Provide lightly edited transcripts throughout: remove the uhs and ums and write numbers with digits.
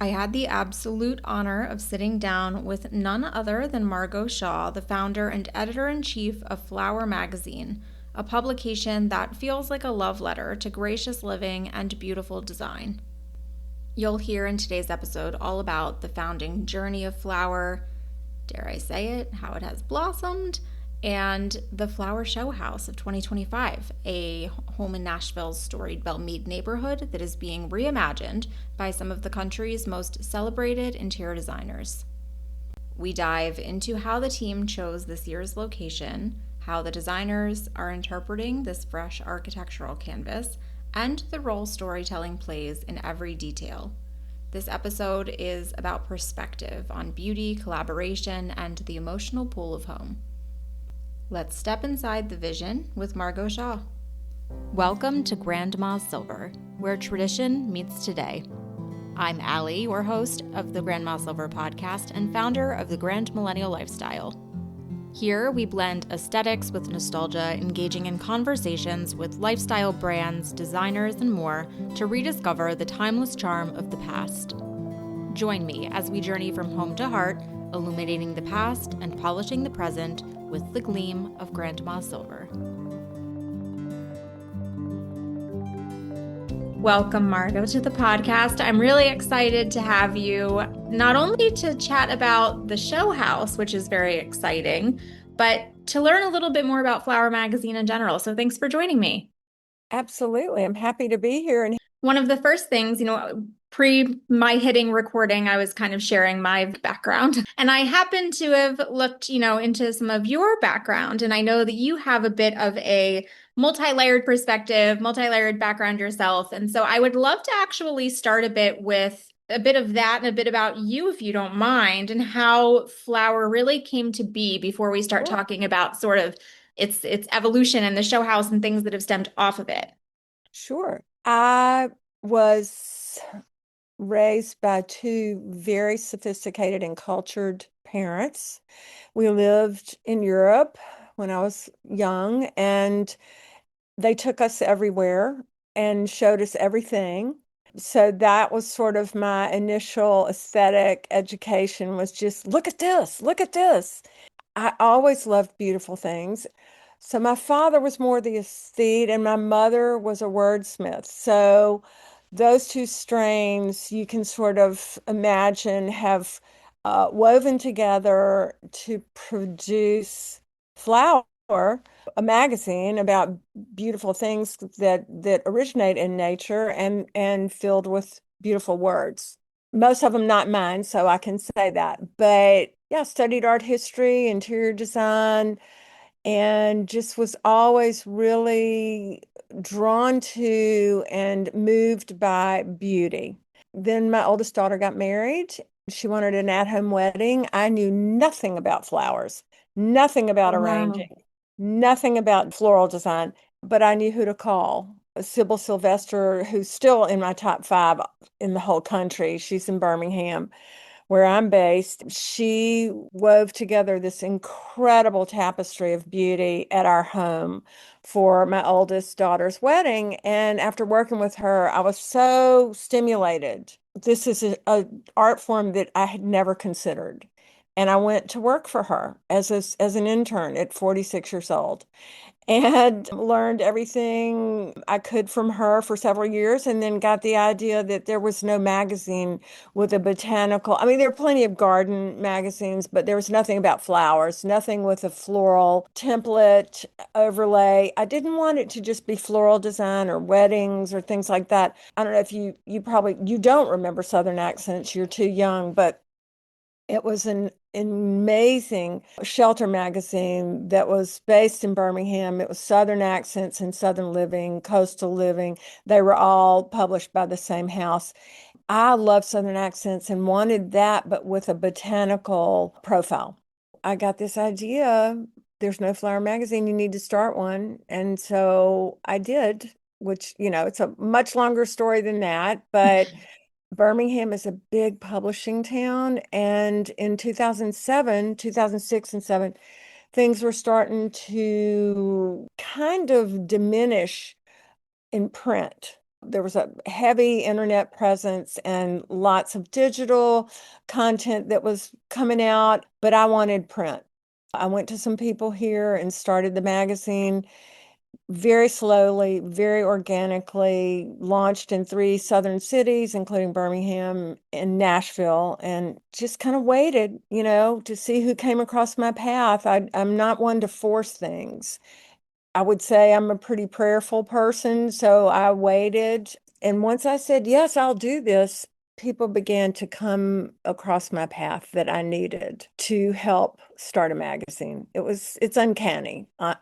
I had the absolute honor of sitting down with none other than Margot Shaw, the founder and editor-in-chief of Flower Magazine, a publication that feels like a love letter to gracious living and beautiful design. You'll hear in today's episode all about the founding journey of Flower, dare I say it, how it has blossomed, and the Flower Showhouse of 2025, a home in Nashville's storied Belle Meade neighborhood that is being reimagined by some of the country's most celebrated interior designers. We dive into how the team chose this year's location, how the designers are interpreting this fresh architectural canvas, and the role storytelling plays in every detail. This episode is about perspective on beauty, collaboration, and the emotional pull of home. Let's step inside the vision with Margot Shaw. Welcome to Grandma's Silver, where tradition meets today. I'm Allie, your host of the Grandma's Silver podcast and founder of the Grand Millennial Lifestyle. Here, we blend aesthetics with nostalgia, engaging in conversations with lifestyle brands, designers, and more to rediscover the timeless charm of the past. Join me as we journey from home to heart, illuminating the past and polishing the present with the gleam of Grandma's Silver. Welcome, Margot, to the podcast. I'm really excited to have you, not only to chat about the show house, which is very exciting, but to learn a little bit more about Flower Magazine in general. So thanks for joining me. Absolutely. I'm happy to be here. And one of the first things, pre my hitting recording, I was kind of sharing my background, and I happened to have looked, into some of your background. And I know that you have a bit of a multi-layered perspective, multi-layered background yourself. And so I would love to actually start a bit with a bit of that and a bit about you, if you don't mind, and how Flower really came to be before we start talking about sort of its evolution and the show house and things that have stemmed off of it. Sure. I was raised by two very sophisticated and cultured parents. We lived in Europe when I was young, and they took us everywhere and showed us everything. So that was sort of my initial aesthetic education, was just look at this, look at this. I always loved beautiful things. So my father was more the aesthete and my mother was a wordsmith. So those two strains you can sort of imagine have woven together to produce Flower, a magazine about beautiful things that originate in nature and filled with beautiful words. Most of them not mine, so I can say that. But yeah, studied art history, interior design, and just was always really drawn to and moved by beauty. Then my oldest daughter got married. She wanted an at-home wedding. I knew nothing about flowers, nothing about arranging, nothing about floral design, but I knew who to call. Sybil Sylvester, who's still in my top 5 in the whole country. She's in Birmingham, where I'm based. She wove together this incredible tapestry of beauty at our home for my oldest daughter's wedding. And after working with her, I was so stimulated. This is a art form that I had never considered. And I went to work for her as an intern at 46 years old, and learned everything I could from her for several years, and then got the idea that there was no magazine with a botanical. I mean, there are plenty of garden magazines, but there was nothing about flowers, nothing with a floral template overlay. I didn't want it to just be floral design or weddings or things like that. I don't know if you don't remember Southern Accents, you're too young, but it was an amazing shelter magazine that was based in Birmingham. It was Southern Accents and Southern Living, Coastal Living. They were all published by the same house. I love Southern Accents and wanted that, but with a botanical profile. I got this idea. There's no flower magazine. You need to start one. And so I did, which, it's a much longer story than that, but Birmingham is a big publishing town, and in 2006 and 7, things were starting to kind of diminish in print. There was a heavy internet presence and lots of digital content that was coming out, but I wanted print. I went to some people here and started the magazine very slowly, very organically, launched in three southern cities, including Birmingham and Nashville, and just kind of waited, to see who came across my path. I'm not one to force things. I would say I'm a pretty prayerful person, so I waited. And once I said, yes, I'll do this, people began to come across my path that I needed to help start a magazine. It's uncanny. I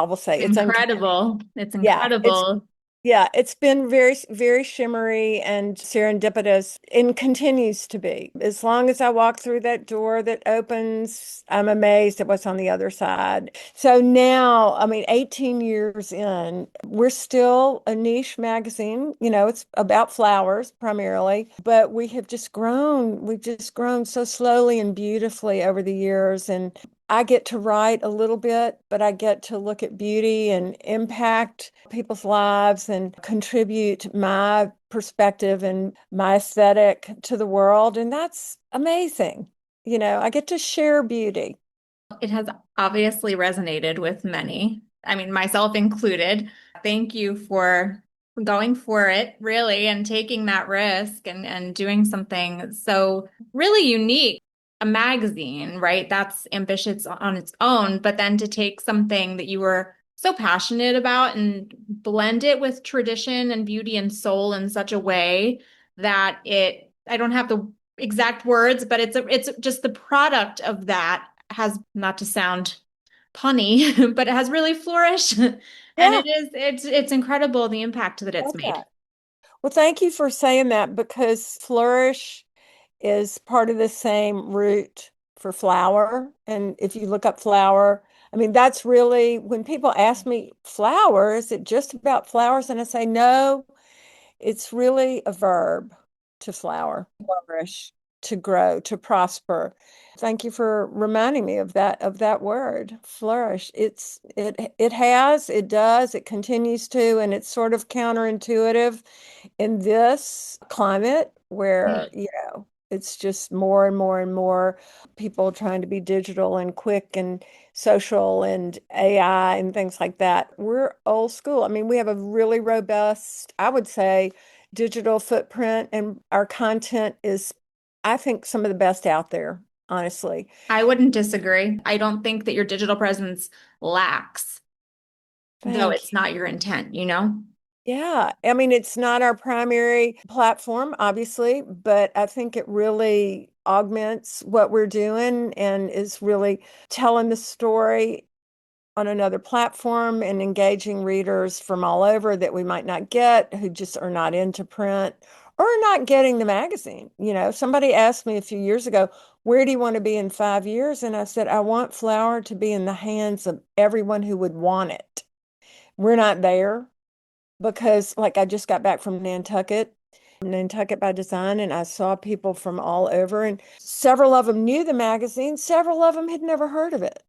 will say it's uncanny. Incredible. It's Yeah, incredible. it's been very, very shimmery and serendipitous and continues to be. As long as I walk through that door that opens, I'm amazed at what's on the other side. So now, I mean, 18 years in, we're still a niche magazine. It's about flowers primarily, but we have just grown. We've just grown so slowly and beautifully over the years. And I get to write a little bit, but I get to look at beauty and impact people's lives and contribute my perspective and my aesthetic to the world. And that's amazing. I get to share beauty. It has obviously resonated with many, I mean, myself included. Thank you for going for it, really, and taking that risk and doing something so really unique. A magazine, right? That's ambitious on its own, but then to take something that you were so passionate about and blend it with tradition and beauty and soul in such a way that I don't have the exact words, but it's just the product of that has, not to sound punny, but it has really flourished. And Yeah, it's incredible the impact that I it's love made. that. Well, thank you for saying that because flourish is part of the same root for flower. And if you look up flower, I mean, that's really when people ask me, flower, is it just about flowers? And I say, no, it's really a verb to flower, flourish, to grow, to prosper. Thank you for reminding me of that word, flourish. It does, it continues to, and it's sort of counterintuitive in this climate Yeah. where, it's just more and more and more people trying to be digital and quick and social and AI and things like that. We're old school. I mean, we have a really robust, I would say, digital footprint, and our content is, I think, some of the best out there, honestly. I wouldn't disagree. I don't think that your digital presence lacks, though Thank it's you. not your intent, you know? Yeah, I mean, it's not our primary platform, obviously, but I think it really augments what we're doing and is really telling the story on another platform and engaging readers from all over that we might not get, who just are not into print or not getting the magazine. Somebody asked me a few years ago, where do you want to be in 5 years? And I said, I want Flower to be in the hands of everyone who would want it. We're not there because, like, I just got back from Nantucket by Design, and I saw people from all over, and several of them knew the magazine, several of them had never heard of it.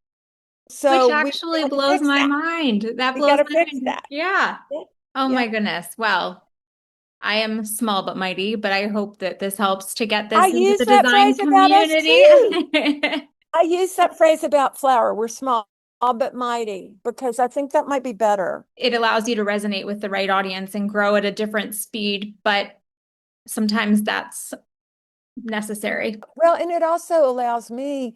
Which So we actually got to blows fix my that. mind. That We got blows to my fix mind. that. Yeah. Yeah. Oh Yeah. my goodness. Well, I am small but mighty, but I hope that this helps to get I this into use the that design phrase about us community. too. I use that phrase about Flower. We're small but mighty because I think that might be better. It allows you to resonate with the right audience and grow at a different speed, but sometimes that's necessary. Well, and it also allows me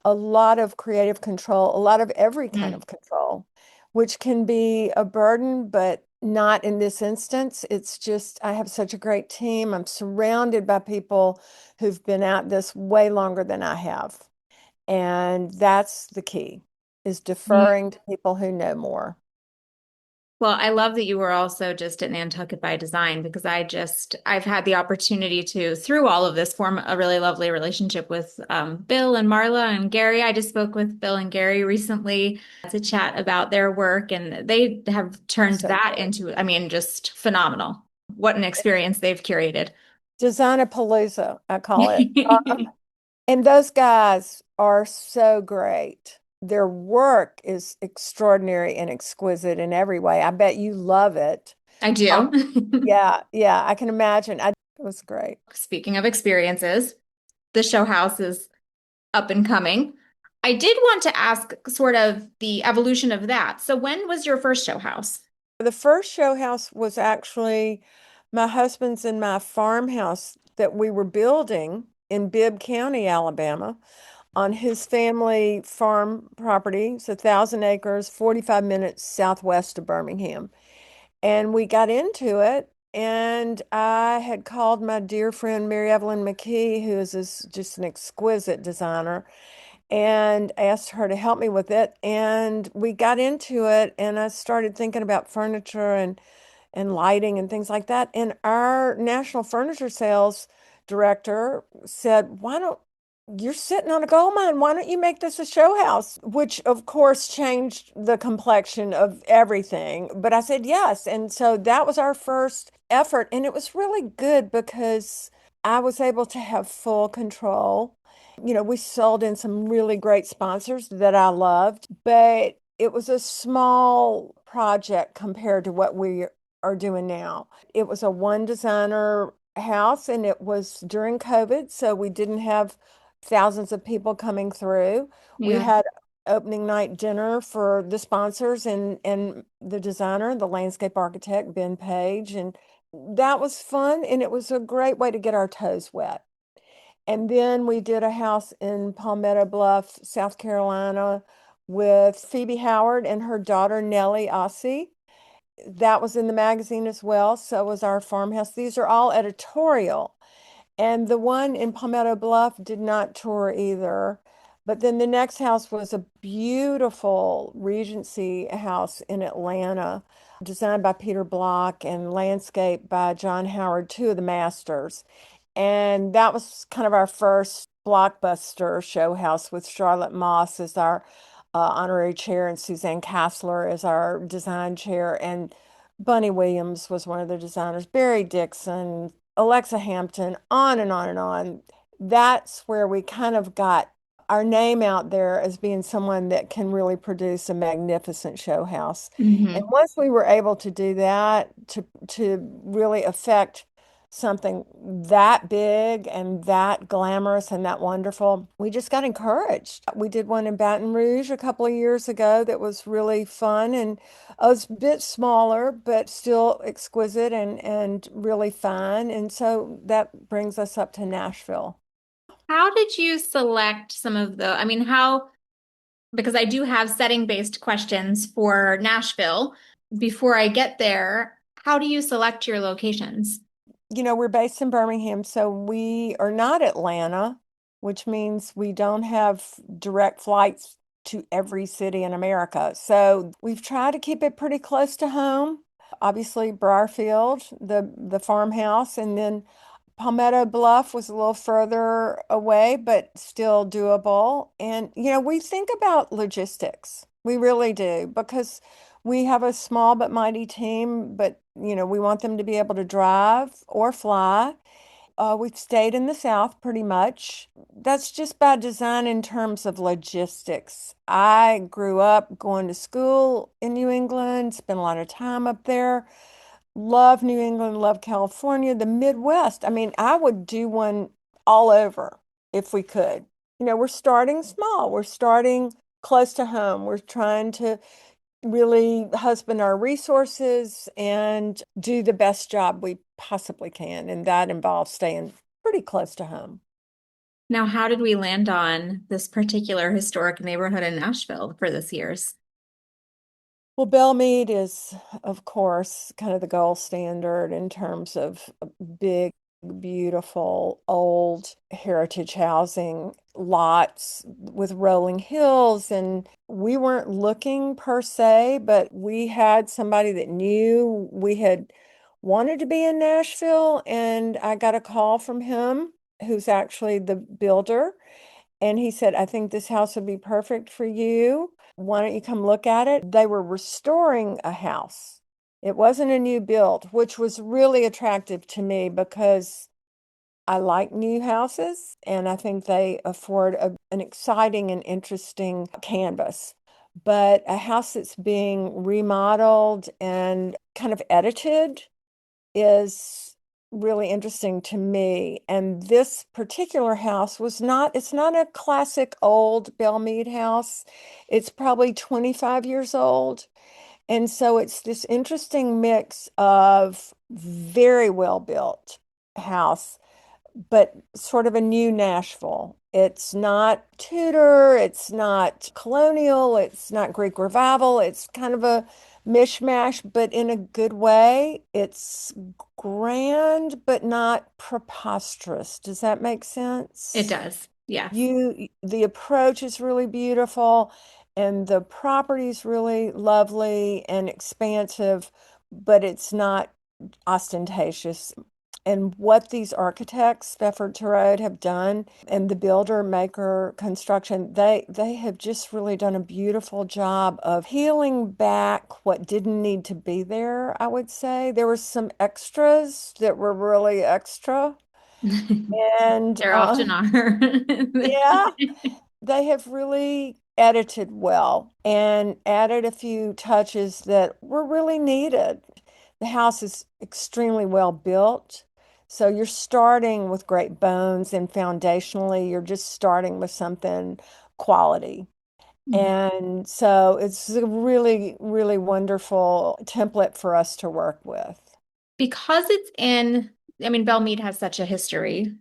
a lot of creative control, a lot of every kind Mm. of control, which can be a burden, but not in this instance. It's just, I have such a great team. I'm surrounded by people who've been at this way longer than I have. And that's the key, is deferring to people who know more. Well, I love that you were also just at Nantucket by Design because I've had the opportunity to, through all of this, form a really lovely relationship with Bill and Marla and Gary. I just spoke with Bill and Gary recently to chat about their work, and they have turned So that great. into, I mean, just phenomenal. What an experience they've curated. Design-a-palooza, I call it. And those guys are so great. Their work is extraordinary and exquisite in every way. I bet you love it. I Uh, do. yeah, yeah, I can imagine. It was great. Speaking of experiences, the show house is up and coming. I did want to ask sort of the evolution of that. So when was your first show house? The first show house was actually my husband's and my farmhouse that we were building in Bibb County, Alabama, on his family farm property. It's 1,000 acres, 45 minutes southwest of Birmingham. And we got into it, and I had called my dear friend Mary Evelyn McKee, who is just an exquisite designer, and asked her to help me with it. And we got into it, and I started thinking about furniture and lighting and things like that. And our national furniture sales director said, "Why don't you're sitting on a gold mine? Why don't you make this a show house?" Which, of course, changed the complexion of everything. But I said yes. And so that was our first effort. And it was really good because I was able to have full control. We sold in some really great sponsors that I loved, but it was a small project compared to what we are doing now. It was a one designer house, and it was during COVID, so we didn't have thousands of people coming through. We Yeah. had opening night dinner for the sponsors and the designer, the landscape architect, Ben Page, and that was fun, and it was a great way to get our toes wet. And then we did a house in Palmetto Bluff, South Carolina, with Phoebe Howard and her daughter Nellie Ossie. That was in the magazine as well. So was our farmhouse. These are all editorial. And the one in Palmetto Bluff did not tour either. But then the next house was a beautiful Regency house in Atlanta, designed by Peter Block and landscaped by John Howard, two of the masters. And that was kind of our first blockbuster show house with Charlotte Moss as our honorary chair and Suzanne Kassler as our design chair. And Bunny Williams was one of the designers, Barry Dixon, Alexa Hampton, on and on and on. That's where we kind of got our name out there as being someone that can really produce a magnificent show house. And Hmm. once we were able to do that, to really affect something that big and that glamorous and that wonderful, we just got encouraged. We did one in Baton Rouge a couple of years ago that was really fun, and it was a bit smaller, but still exquisite and really fun. And so that brings us up to Nashville. How did you select some of the, I mean, how, because I do have setting-based questions for Nashville. Before I get there, how do you select your locations? We're based in Birmingham, so we are not Atlanta, which means we don't have direct flights to every city in America. So we've tried to keep it pretty close to home. Obviously, Briarfield, the farmhouse, and then Palmetto Bluff was a little further away, but still doable. And, we think about logistics. We really do, because we have a small but mighty team, but, we want them to be able to drive or fly. We've stayed in the South pretty much. That's just by design in terms of logistics. I grew up going to school in New England, spent a lot of time up there. Love New England, love California, the Midwest. I mean, I would do one all over if we could. We're starting small. We're starting close to home. We're trying to really husband our resources and do the best job we possibly can. And that involves staying pretty close to home. Now, how did we land on this particular historic neighborhood in Nashville for this year's? Well, Belle Meade is, of course, kind of the gold standard in terms of big, beautiful, old heritage housing lots with rolling hills. And we weren't looking per se, but we had somebody that knew we had wanted to be in Nashville. And I got a call from him, who's actually the builder. And he said, "I think this house would be perfect for you. Why don't you come look at it?" They were restoring a house. It wasn't a new build, which was really attractive to me because I like new houses and I think they afford an exciting and interesting canvas. but a house that's being remodeled and kind of edited is really interesting to me. And this particular house it's not a classic old Belle Meade house. It's probably 25 years old. And so it's this interesting mix of very well built house, but sort of a new Nashville. It's not Tudor, it's not colonial, it's not Greek revival. It's kind of a mishmash, but in a good way. It's grand, but not preposterous. Does that make It sense? does. Yes. The approach is really beautiful and the property is really lovely and expansive, but it's not ostentatious. And what these architects, Befford Turod, have done and the builder maker construction, they have just really done a beautiful job of peeling back what didn't need to be there, I would say. There were some extras that were really extra. And There often are. yeah, they have really edited well and added a few touches that were really needed. The house is extremely well built. So you're starting with great bones, and foundationally, you're just starting with something quality. And so it's a really, really wonderful template for us to work with. Because I mean, Belle Meade has such a history.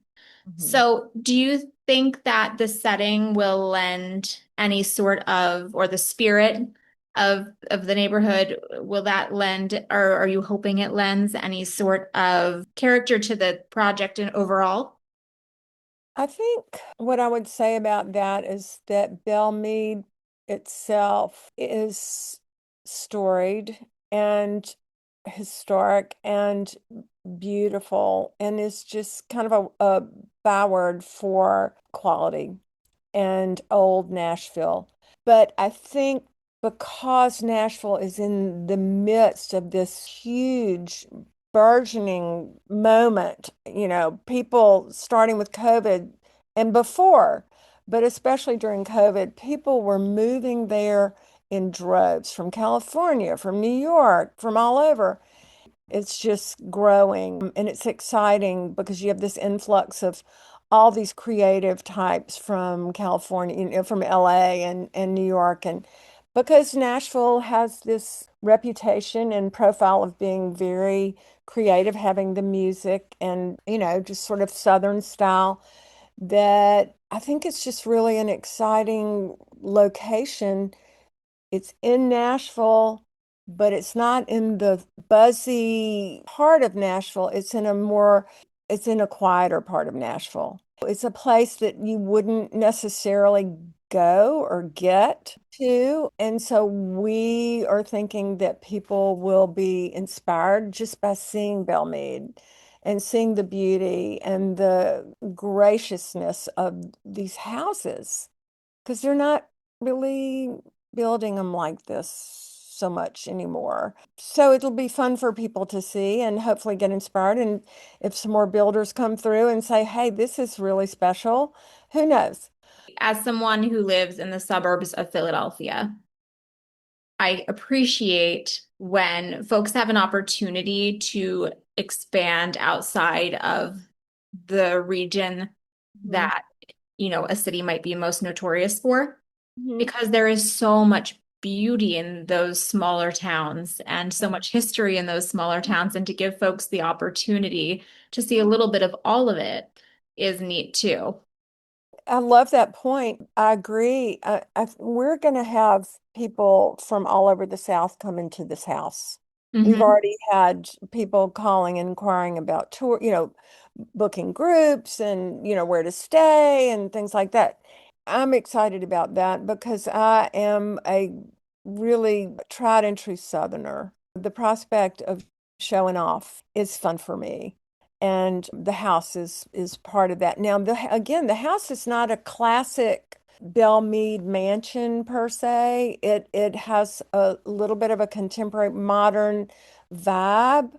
Mhm. So, do you think that the setting will lend any sort of, or the spirit of the neighborhood, will that lend, or are you hoping it lends any sort of character to the project and overall? I think what I would say about that is that Belle Meade itself is storied and historic and beautiful and is just kind of a byword for quality and old Nashville. But I think because Nashville is in the midst of this huge burgeoning moment, people starting with COVID and before, but especially during COVID, people were moving there in droves from California, from New York, from all over. It's just growing and it's exciting because you have this influx of all these creative types from California, from LA and New York. And because Nashville has this reputation and profile of being very creative, having the music and, just sort of Southern style, that I think it's just really an exciting location. It's in Nashville, but it's not in the buzzy part of Nashville. It's in a quieter part of Nashville. It's a place that you wouldn't necessarily go or get to. And so we are thinking that people will be inspired just by seeing Belle Meade and seeing the beauty and the graciousness of these houses because they're not really building them like this so much anymore. So it'll be fun for people to see and hopefully get inspired. And if some more builders come through and say, hey, this is really special, who knows? As someone who lives in the suburbs of Philadelphia, I appreciate when folks have an opportunity to expand outside of the region Mhm. that, a city might be most notorious for, Mhm. because there is so much beauty in those smaller towns and so much history in those smaller towns. And to give folks the opportunity to see a little bit of all of it is neat too. I love that point. I agree. We're going to have people from all over the South come into this house. We've Hmm. already had people calling and inquiring about tour, booking groups and, where to stay and things like that. I'm excited about that because I am a really tried and true Southerner. The prospect of showing off is fun for me. And the house is part of that. Now, again, the house is not a classic Belle Meade mansion per se. It has a little bit of a contemporary modern vibe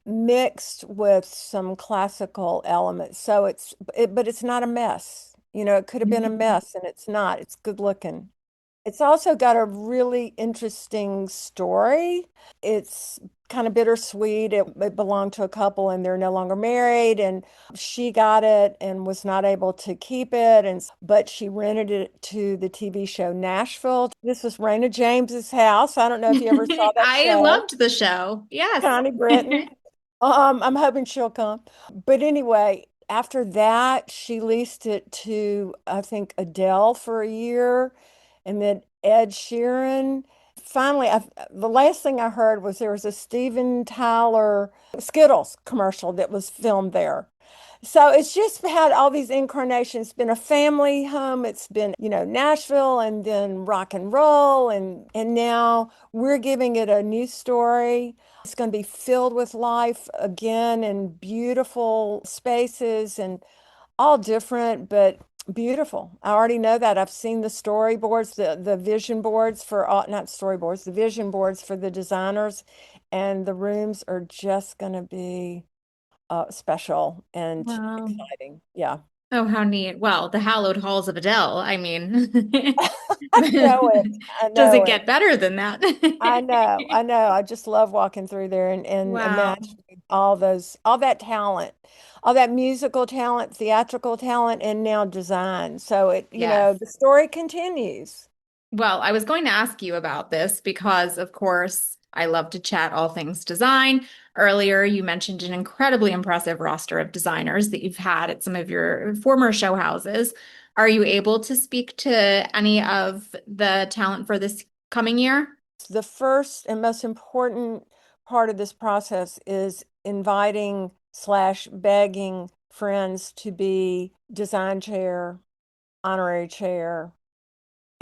mixed with some classical elements. So but it's not a mess. It could have been a mess and it's not. It's good looking. It's also got a really interesting story. It's kind of bittersweet. It belonged to a couple and they're no longer married, and she got it and was not able to keep it, and but she rented it to the TV show Nashville. This was Raina James's house. I don't know if you ever saw that I show. loved the show. Yes. Connie Britton. I'm hoping she'll come. But anyway, after that, she leased it to, I think, Adele for a year, and then Ed Sheeran. Finally, the last thing I heard was there was a Steven Tyler Skittles commercial that was filmed there. So it's just had all these incarnations. It's been a family home. It's been, Nashville and then rock and roll, and now we're giving it a new story. It's going to be filled with life again and beautiful spaces and all different, but beautiful. I already know that. I've seen the storyboards, the vision boards for all, not storyboards, the vision boards for the designers, and the rooms are just going to be special and Wow. exciting. Yeah. Oh, how neat. Well, the hallowed halls of Adele. I mean, I know it. I does know it it. get better than that? I know. I know. I just love walking through there and Wow. imagining all that talent, all that musical talent, theatrical talent, and now design. So Yes. the story continues. Well, I was going to ask you about this because, of course, I love to chat all things design. Earlier, you mentioned an incredibly impressive roster of designers that you've had at some of your former show houses. Are you able to speak to any of the talent for this coming year? The first and most important part of this process is inviting slash begging friends to be design chair, honorary chair,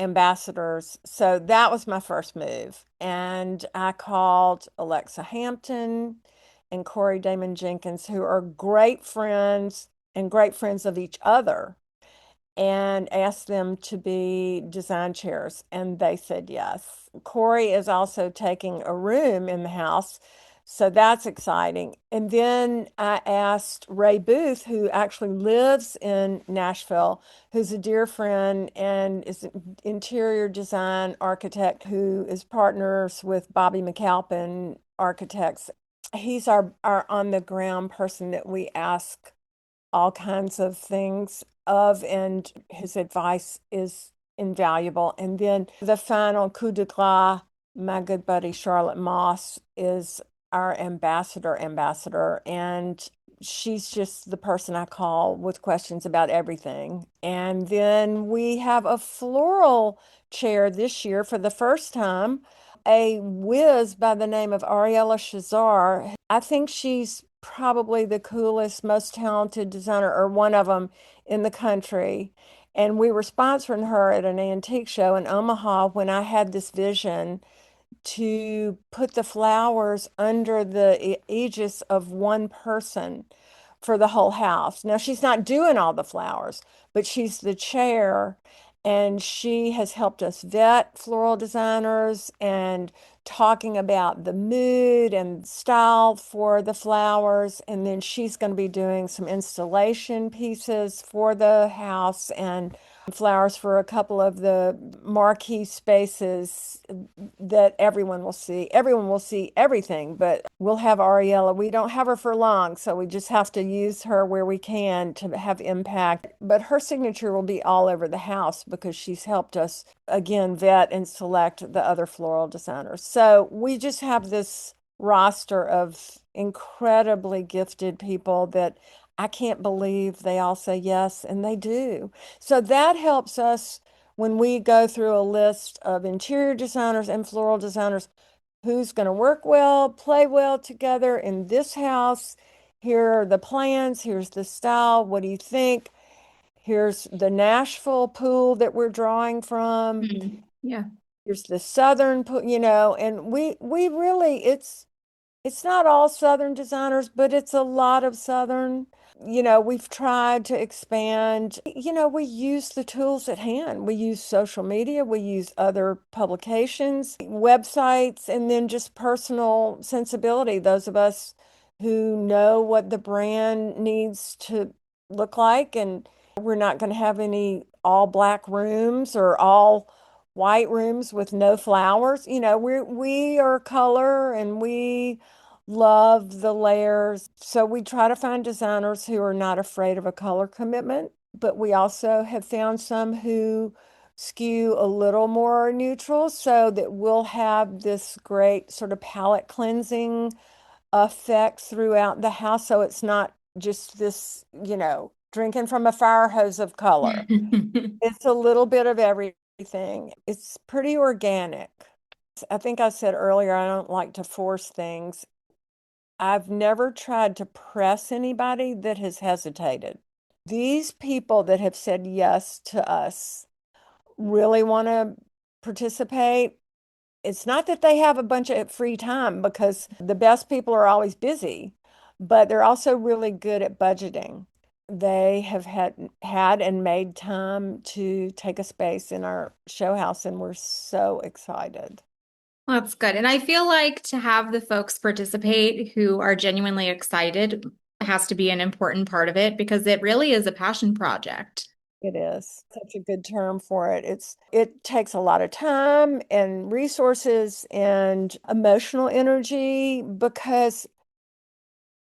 ambassadors. So that was my first move. And I called Alexa Hampton and Corey Damon Jenkins, who are great friends and great friends of each other, and asked them to be design chairs, and they said yes. Corey is also taking a room in the house, so that's exciting. And then I asked Ray Booth, who actually lives in Nashville, who's a dear friend and is an interior design architect who is partners with Bobby McAlpin Architects. He's our on the ground person that we ask all kinds of things of, and his advice is invaluable. And then the final coup de grace, my good buddy Charlotte Moss is our ambassador, and she's just the person I call with questions about everything. And then we have a floral chair this year for the first time, a whiz by the name of Ariella Shazar. I think she's probably the coolest, most talented designer, or one of them in the country. And we were sponsoring her at an antique show in Omaha when I had this vision to put the flowers under the aegis of one person for the whole house. Now, she's not doing all the flowers, but she's the chair, and she has helped us vet floral designers and talking about the mood and style for the flowers. And then she's going to be doing some installation pieces for the house and flowers for a couple of the marquee spaces that everyone will see. Everyone will see everything, but we'll have Ariella. We don't have her for long, so we just have to use her where we can to have impact. But her signature will be all over the house because she's helped us again vet and select the other floral designers. So we just have this roster of incredibly gifted people that I can't believe they all say yes, and they do. So that helps us when we go through a list of interior designers and floral designers who's going to work well, play well together in this house. Here are the plans. Here's the style. What do you think? Here's the Nashville pool that we're drawing from. Hmm. Yeah. Here's the Southern pool, and we really it's not all Southern designers, but it's a lot of Southern. We've tried to expand. We use the tools at hand. We use social media, we use other publications, websites, and then just personal sensibility. Those of us who know what the brand needs to look like, and we're not going to have any all black rooms or all white rooms with no flowers. We are color and we love the layers. So we try to find designers who are not afraid of a color commitment, but we also have found some who skew a little more neutral so that we'll have this great sort of palette cleansing effect throughout the house. So it's not just this, drinking from a fire hose of color. It's a little bit of everything. It's pretty organic. I think I said earlier, I don't like to force things. I've never tried to press anybody that has hesitated. These people that have said yes to us really want to participate. It's not that they have a bunch of free time because the best people are always busy, but they're also really good at budgeting. They have had and made time to take a space in our show house, and we're so excited. Well, that's good. And I feel like to have the folks participate who are genuinely excited has to be an important part of it because it really is a passion project. It is such a good term for it. It takes a lot of time and resources and emotional energy because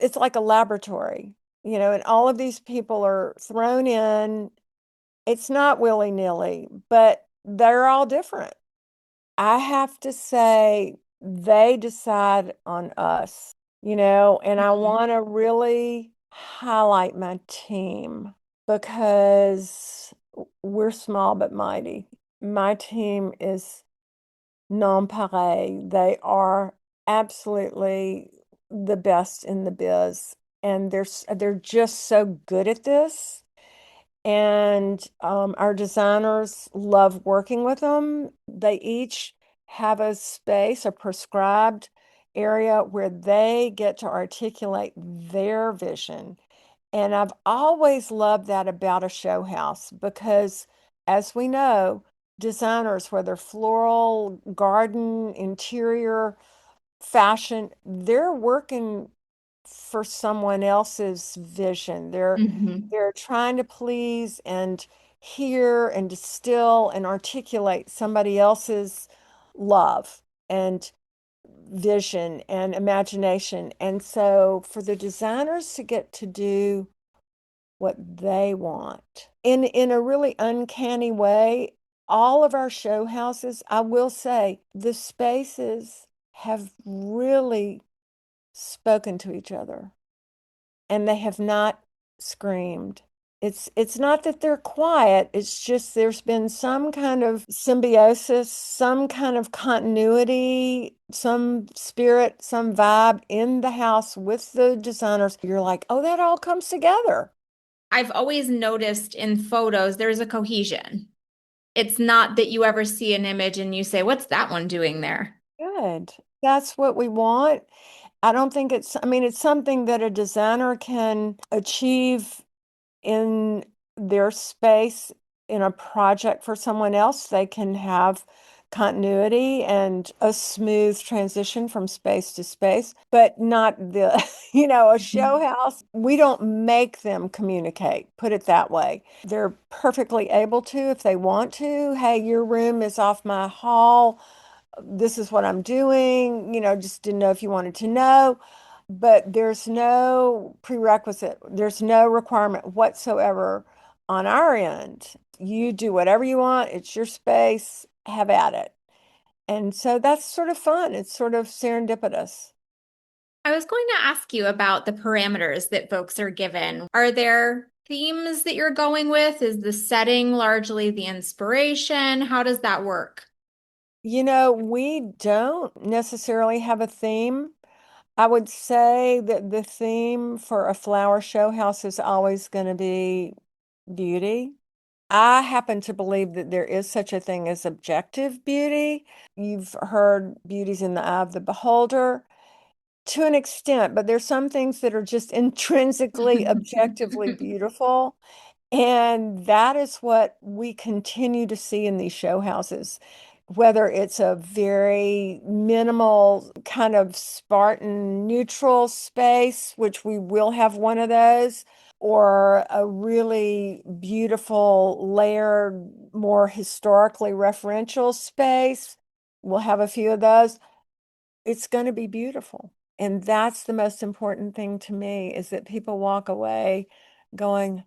it's like a laboratory, and all of these people are thrown in. It's not willy-nilly, but they're all different. I have to say they decide on us, and I want to really highlight my team because we're small but mighty. My team is non-pareil. They are absolutely the best in the biz, and they're just so good at this. And our designers love working with them. They each have a space, a prescribed area where they get to articulate their vision. And I've always loved that about a show house because, as we know, designers, whether floral, garden, interior, fashion, they're working for someone else's vision. Mhm. They're trying to please and hear and distill and articulate somebody else's love and vision and imagination. And so for the designers to get to do what they want in a really uncanny way, all of our show houses, I will say, the spaces have really spoken to each other and they have not screamed. It's not that they're quiet, it's just there's been some kind of symbiosis, some kind of continuity, some spirit, some vibe in the house with the designers. You're like, oh, that all comes together. I've always noticed in photos there's a cohesion. It's not that you ever see an image and you say, "What's that one doing there?" Good. That's what we want. I don't think I mean, it's something that a designer can achieve in their space in a project for someone else. They can have continuity and a smooth transition from space to space, but not a show house. We don't make them communicate, put it that way. They're perfectly able to if they want to. Hey, your room is off my hall. This is what I'm doing, just didn't know if you wanted to know. But there's no prerequisite, there's no requirement whatsoever on our end. You do whatever you want, it's your space, have at it. And so that's sort of fun. It's sort of serendipitous. I was going to ask you about the parameters that folks are given. Are there themes that you're going with? Is the setting largely the inspiration? How does that work? We don't necessarily have a theme. I would say that the theme for a flower show house is always going to be beauty. I happen to believe that there is such a thing as objective beauty. You've heard beauty's in the eye of the beholder to an extent, but there's some things that are just intrinsically, objectively beautiful. And that is what we continue to see in these show houses, whether it's a very minimal kind of Spartan neutral space, which we will have one of those, or a really beautiful, layered, more historically referential space. We'll have a few of those. It's going to be beautiful. And that's the most important thing to me is that people walk away going,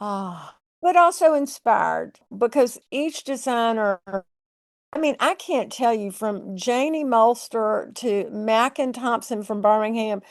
ah, but also inspired because each designer, I mean, I can't tell you from Janie Molster to Mack and Thompson from Birmingham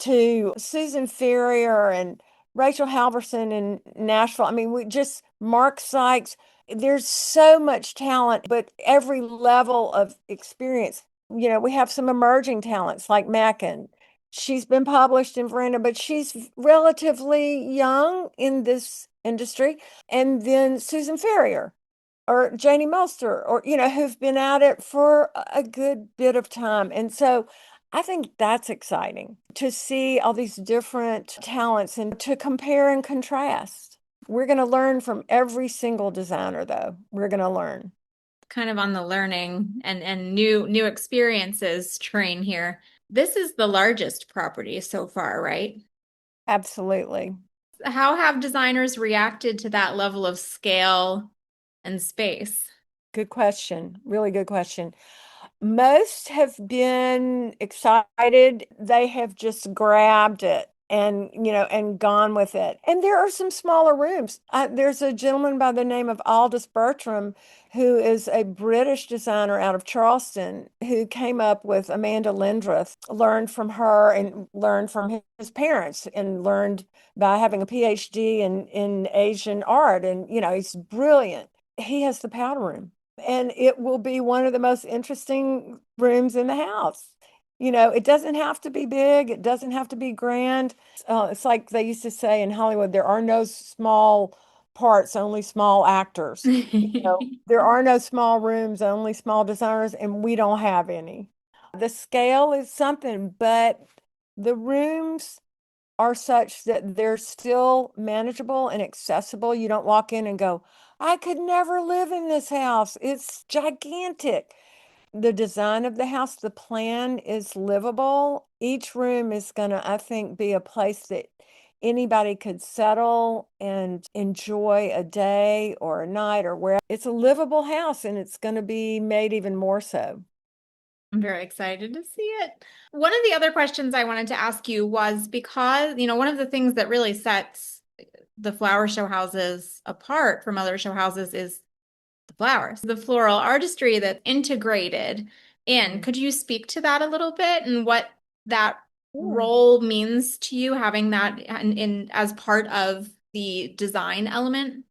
to Susan Ferrier and Rachel Halverson in Nashville. I mean, we just Mark Sykes. There's so much talent, but every level of experience. We have some emerging talents like Mackin. She's been published in Verena, but she's relatively young in this industry. And then Susan Ferrier or Janie Molster, or, who've been at it for a good bit of time. And so I think that's exciting to see all these different talents and to compare and contrast. We're going to learn from every single designer, though. We're going to learn. Kind of on the learning and new experiences train here. This is the largest property so far, right? Absolutely. How have designers reacted to that level of scale and space? Good question. Really good question. Most have been excited. They have just grabbed it and gone with it. And there are some smaller rooms. There's a gentleman by the name of Aldous Bertram, who is a British designer out of Charleston, who came up with Amanda Lindruth, learned from her and learned from his parents and learned by having a PhD in Asian art. And, he's brilliant. He has the powder room and it will be one of the most interesting rooms in the house. It doesn't have to be big, it doesn't have to be grand. It's like they used to say in Hollywood, there are no small parts, only small actors. There are no small rooms, only small designers, and we don't have any. The scale is something, but the rooms are such that they're still manageable and accessible. You don't walk in and go, I could never live in this house. It's gigantic. The design of the house, the plan is livable. Each room is going to, I think, be a place that anybody could settle and enjoy a day or a night or where it's a livable house and it's going to be made even more so. I'm very excited to see it. One of the other questions I wanted to ask you was because, one of the things that really sets the flower show houses apart from other show houses is the flowers, the floral artistry that's integrated in. Could you speak to that a little bit and what that Sure. role means to you, having that in as part of the design element?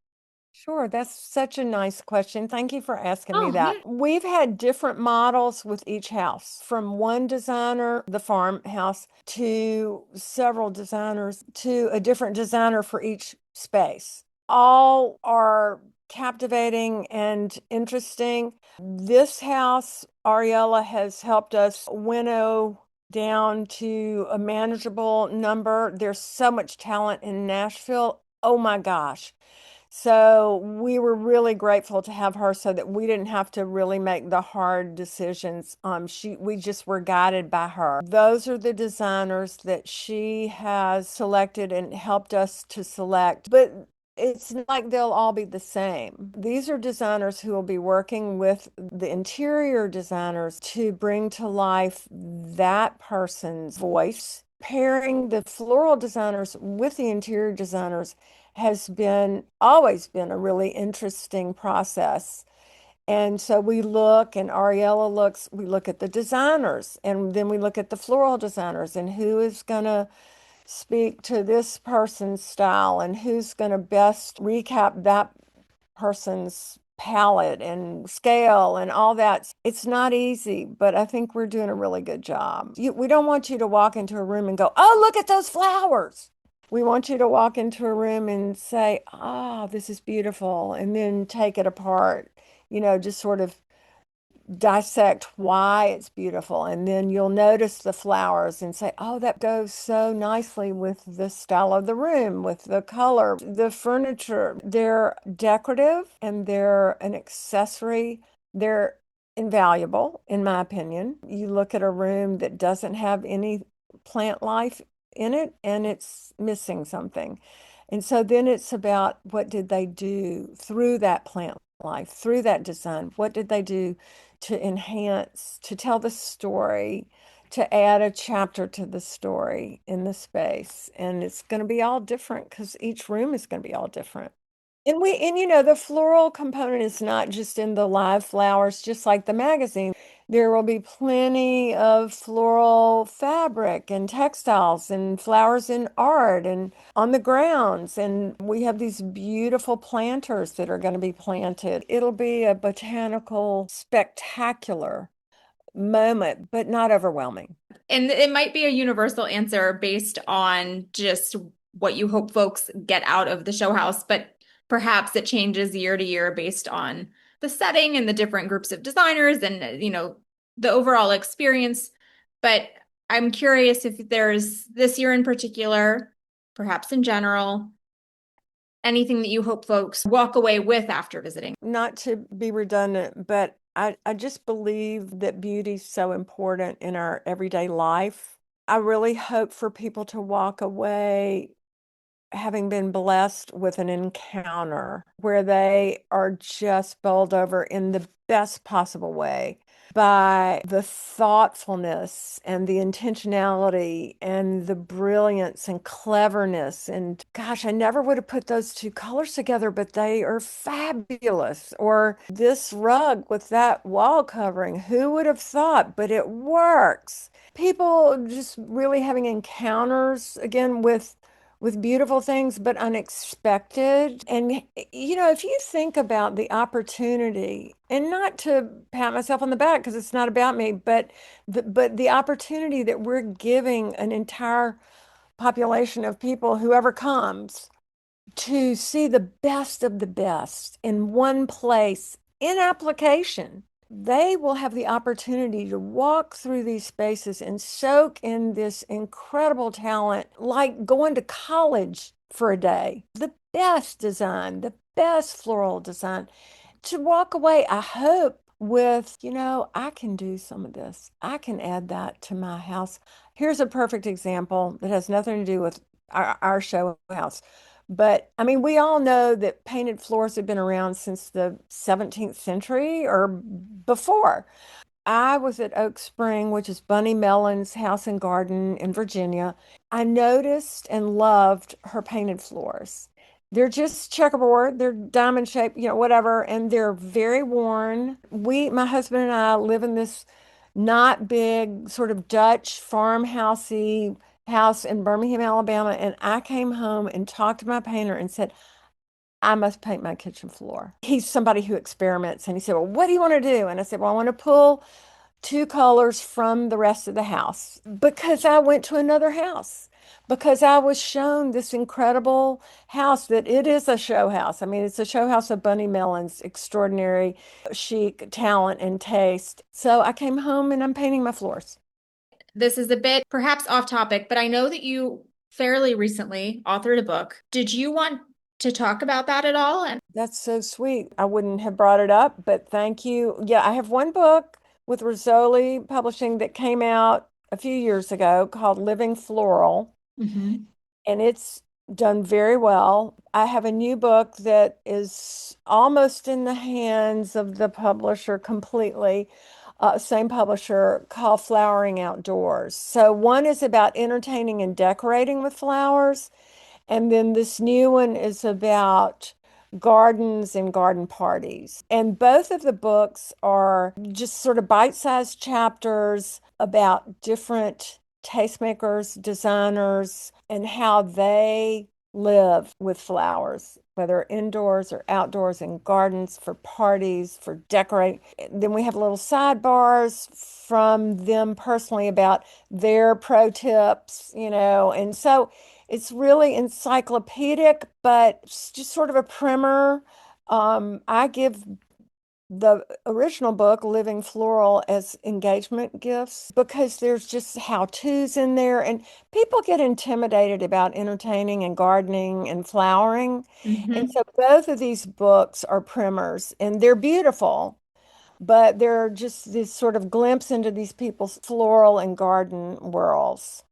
Sure, that's such a nice question. Thank you for asking me Oh, that. yeah. We've had different models with each house, from one designer, the farmhouse, to several designers, to a different designer for each space. All are captivating and interesting. This house, Ariella has helped us winnow down to a manageable number. There's so much talent in Nashville. Oh my gosh. So we were really grateful to have her so that we didn't have to really make the hard decisions. We just were guided by her. Those are the designers that she has selected and helped us to select. But it's not like they'll all be the same. These are designers who will be working with the interior designers to bring to life that person's voice. Pairing the floral designers with the interior designers has been always been a really interesting process. And so we look, and Ariella looks, we look at the designers, and then we look at the floral designers and who is going to speak to this person's style and who's going to best recap that person's palette and scale and all that. It's not easy, but I think we're doing a really good job. We don't want you to walk into a room and go, oh, look at those flowers. We want you to walk into a room and say, oh, this is beautiful, and then take it apart, just sort of dissect why it's beautiful. And then you'll notice the flowers and say, oh, that goes so nicely with the style of the room, with the color, the furniture. They're decorative and they're an accessory. They're invaluable, in my opinion. You look at a room that doesn't have any plant life in it and it's missing something. And so then it's about what did they do through that plant life, through that design? What did they do to enhance, to tell the story, to add a chapter to the story in the space? And it's going to be all different because each room is going to be all different. And the floral component is not just in the live flowers, just like the magazine. There will be plenty of floral fabric and textiles and flowers in art and on the grounds. And we have these beautiful planters that are going to be planted. It'll be a botanical, spectacular moment, but not overwhelming. And it might be a universal answer based on just what you hope folks get out of the show house, but perhaps it changes year to year based on the setting and the different groups of designers and, the overall experience. But I'm curious if there's this year in particular, perhaps in general, anything that you hope folks walk away with after visiting. Not to be redundant, but I just believe that beauty's so important in our everyday life. I really hope for people to walk away having been blessed with an encounter where they are just bowled over in the best possible way by the thoughtfulness and the intentionality and the brilliance and cleverness. And gosh, I never would have put those two colors together, but they are fabulous. Or this rug with that wall covering, who would have thought? But it works. People just really having encounters again with beautiful things, but unexpected. And, if you think about the opportunity, and not to pat myself on the back because it's not about me, but the opportunity that we're giving an entire population of people, whoever comes, to see the best of the best in one place in application. They will have the opportunity to walk through these spaces and soak in this incredible talent, like going to college for a day. The best design, the best floral design. To walk away, I hope, with, I can do some of this. I can add that to my house. Here's a perfect example that has nothing to do with our show house. But I mean, we all know that painted floors have been around since the 17th century or before. I was at Oak Spring, which is Bunny Mellon's house and garden in Virginia. I noticed and loved her painted floors. They're just checkerboard, they're diamond shaped, whatever, and they're very worn. My husband and I live in this not big, sort of Dutch farmhousey house in Birmingham, Alabama, and I came home and talked to my painter and said, I must paint my kitchen floor. He's somebody who experiments, and he said, well, what do you want to do? And I said, well, I want to pull two colors from the rest of the house because I went to another house, because I was shown this incredible house that it is a show house. I mean, it's a show house of Bunny Mellon's extraordinary chic talent and taste. So I came home and I'm painting my floors. This is a bit perhaps off topic, but I know that you fairly recently authored a book. Did you want to talk about that at all? And That's so sweet. I wouldn't have brought it up, but thank you. Yeah, I have one book with Rizzoli Publishing that came out a few years ago called Living Floral, Mhm. and it's done very well. I have a new book that is almost in the hands of the publisher completely, same publisher, called Flowering Outdoors. So one is about entertaining and decorating with flowers. And then this new one is about gardens and garden parties. And both of the books are just sort of bite-sized chapters about different tastemakers, designers, and how they live with flowers, whether indoors or outdoors in gardens, for parties, for decorating. Then we have little sidebars from them personally about their pro tips, and so it's really encyclopedic, but it's just sort of a primer. I give the original book, Living Floral, as engagement gifts because there's just how-tos in there, and people get intimidated about entertaining and gardening and flowering. And Mhm. so both of these books are primers, and they're beautiful, but they're just this sort of glimpse into these people's floral and garden worlds.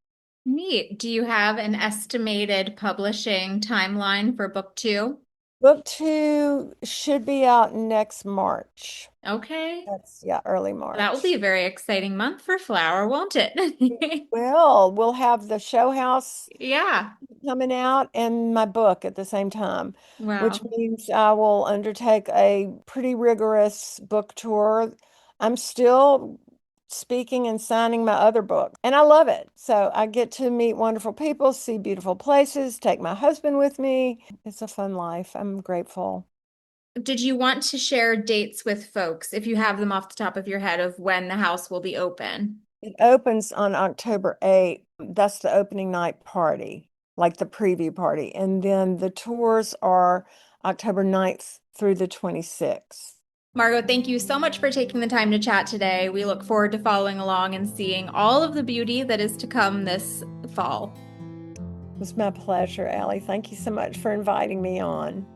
Neat. Do you have an estimated publishing timeline for book two? Book two should be out next March. Okay. That's, yeah, early That will be March. a very exciting month for Flower, won't it? Well, we'll have the show house Yeah. coming out and my book at the same time, which Wow. means I will undertake a pretty rigorous book tour. I'm still speaking and signing my other book, and I love it. So I get to meet wonderful people, see beautiful places, take my husband with me. It's a fun life. I'm grateful. Did you want to share dates with folks, if you have them off the top of your head, of when the house will be open? It opens on October 8th. That's the opening night party, like the preview party. And then the tours are October 9th through the 26th. Margot, thank you so much for taking the time to chat today. We look forward to following along and seeing all of the beauty that is to come this fall. It was my pleasure, Allie. Thank you so much for inviting me on.